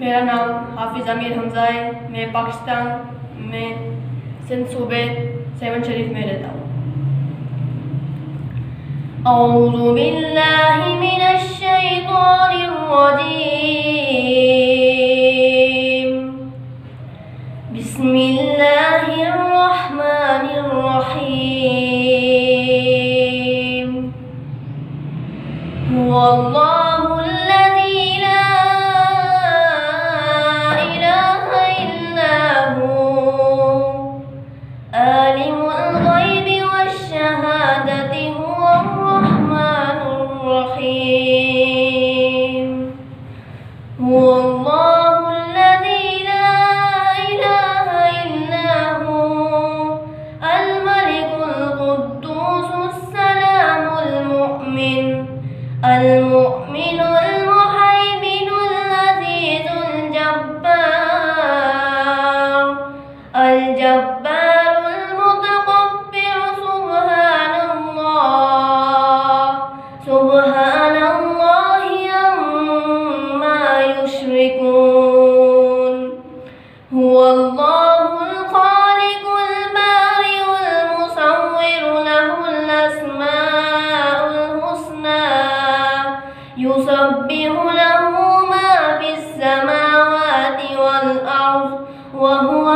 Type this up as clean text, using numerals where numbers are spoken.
मेरा नाम हाफिज़ अमीर हमज़ा है। मैं पाकिस्तान में सिंध सूबे सेवन शरीफ में रहता हूँ। औज़ु बिल्लाहि मिनश शैतानिर रजीम। बिस्मिल्लाहिर रहमानिर रहीम। हुवल्लाहु अल्लज़ी ला इलाहा इल्ला हु आलिमुल ग़ैबि वश्शहादति हुवर रहमानुर रहीम। हुवल्लाहु अल्लज़ी ला इलाहा इल्ला हु अल मलिकुल कुद्दूसुस सलामुल मुमिन المؤمن المهيمن العزيز الجبار المتكبر سبحان الله عما يشركون. هو الله الخالق البارئ المصور له الأسماء الحسنى يسبح له ما في السماوات والأرض وهو